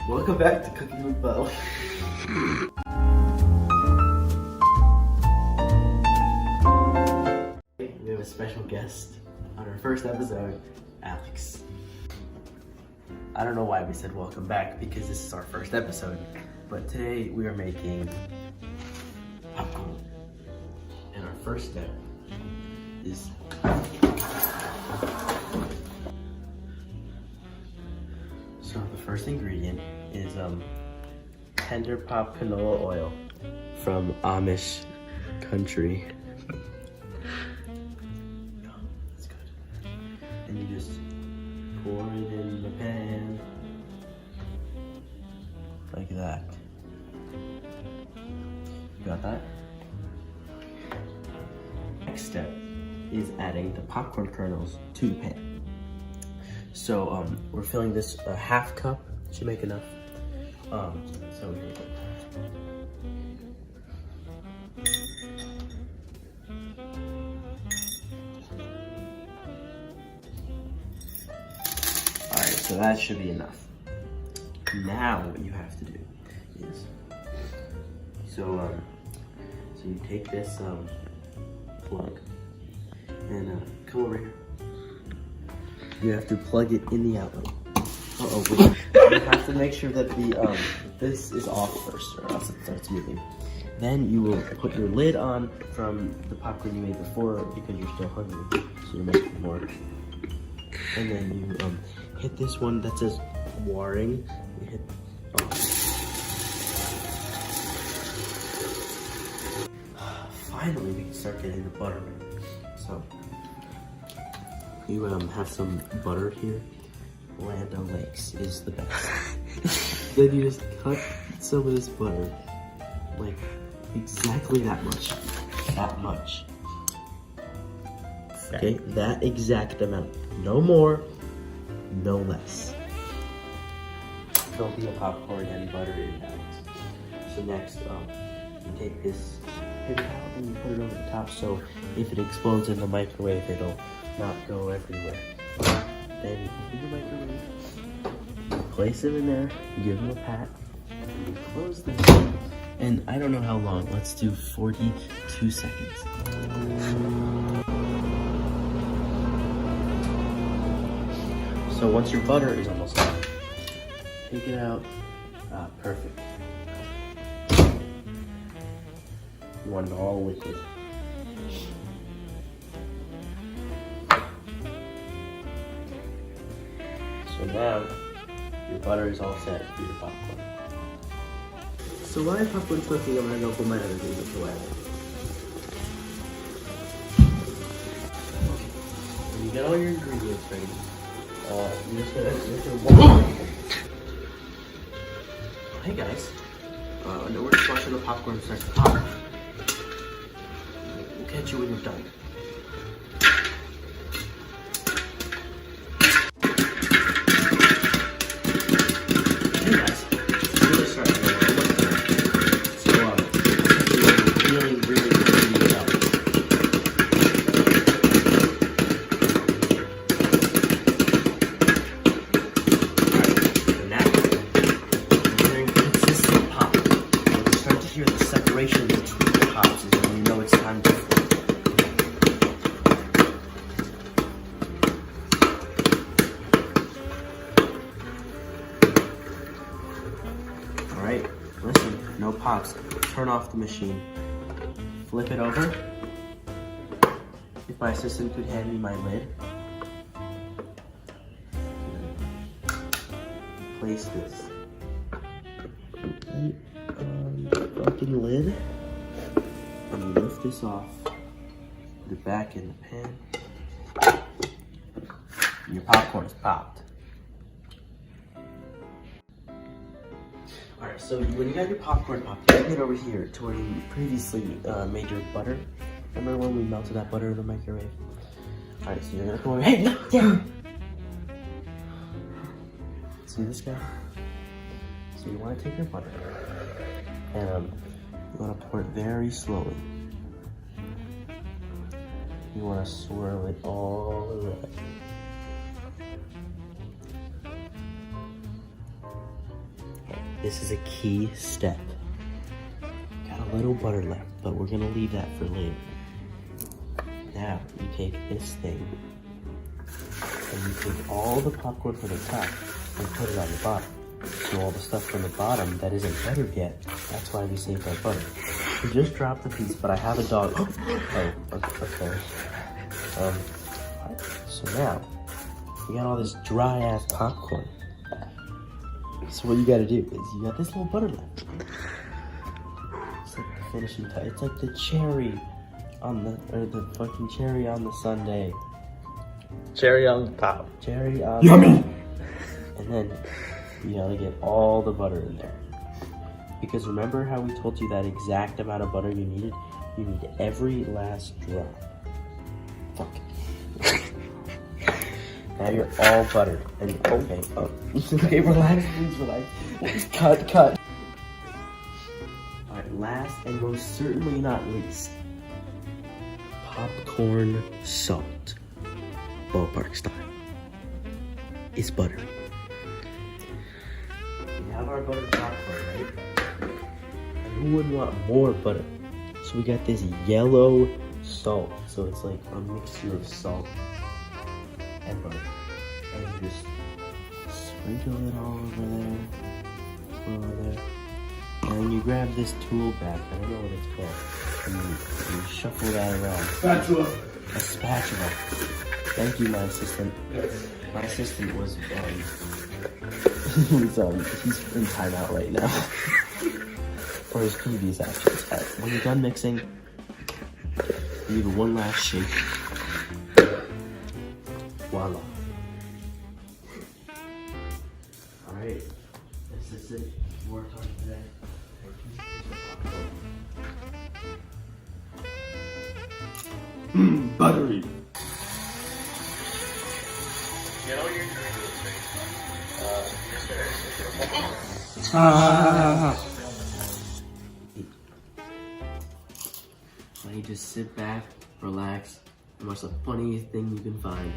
Welcome back to Cooking with Bo. We have a special guest on our first episode, Alex. I don't know why we said welcome back because this is our first episode, but today we are making popcorn. And our first step is so the first ingredient is Tender Pop canola oil from Amish country. That's good. And you just pour it in the pan like that. You got that? Next step is adding the popcorn kernels to the pan. So we're filling this a half cup, should make enough. So here we go. All right, so that should be enough. Now what you have to do is, so you take this plug and come over here. You have to plug it in the outlet. Wait. You have to make sure that the this is off first, or else it starts moving. Then you will put your lid on from the popcorn you made before because you're still hungry, so you're making more. And then you hit this one that says warring. You hit Finally, we can start getting the butter. So you have some butter here. Land O'Lakes is the best. Then you just cut some of this butter, like exactly that much. That much. Okay, that exact amount. No more, no less. There'll be a popcorn and butter in that. So next, you take this pin out and you put it over the top so if it explodes in the microwave, it'll not go everywhere. Then in the microwave, place it in there, give them a pat, and you close this. And I don't know how long, let's do 42 seconds. So once your butter is almost done, take it out. Perfect. You want it all liquid. So now, your butter is all set for your popcorn. So while your popcorn's cooking, I'm gonna go put my other ingredients away. When you get all your ingredients ready, you're just gonna Hey guys, we're just watching the popcorn start to pop. We'll catch you when you're done. Separation between the pops is when you know it's time to flip. Alright, listen, no pops. Turn off the machine. Flip it over. If my assistant could hand me my lid. Place this right on the fucking lid. And you lift this off. Put it back in the pan. And your popcorn is popped. Alright, so when you got your popcorn popped, you bring it over here to where you previously made your butter. Remember when we melted that butter in the microwave? Alright, so you're gonna come over. Hey, no, yeah. See this guy? So you want to take your butter and you want to pour it very slowly. You want to swirl it all around. this is a key step. Got a little butter left, but we're gonna leave that for later. Now, you take this thing, and you take all the popcorn from the top and put it on the bottom. So all the stuff from the bottom that isn't buttered yet, that's why we saved our butter. We just dropped the piece, but I have a dog. Oh, okay. So now, we got all this dry ass popcorn. So what you gotta do is you got this little butter left. It's like the finishing touch. It's like the cherry on the fucking cherry on the sundae. Cherry on the top. Cherry on Yummy! And then you gotta get all the butter in there. Because remember how we told you that exact amount of butter you needed? You need every last drop. Fuck. Now you're all buttered. And okay, okay, relax, please relax. Cut. Alright, last and most certainly not least, popcorn salt. Ballpark style. It's butter. We have our buttered popcorn, right? And who wouldn't want more butter? So we got this yellow salt. So it's like a mixture of salt and butter. And you just sprinkle it all over there. And then you grab this tool back, I don't know what it's called. And you shuffle that around. Spatula. A spatula. Thank you, my assistant. Yes. My assistant was, he's in timeout right now. For his previous actions. Alright, when you're done mixing, you give it one last shake. Voila. Alright, this is it. Worked on today. Buttery. You know you're doing this thing. Now you just sit back, relax, and watch the funniest thing you can find.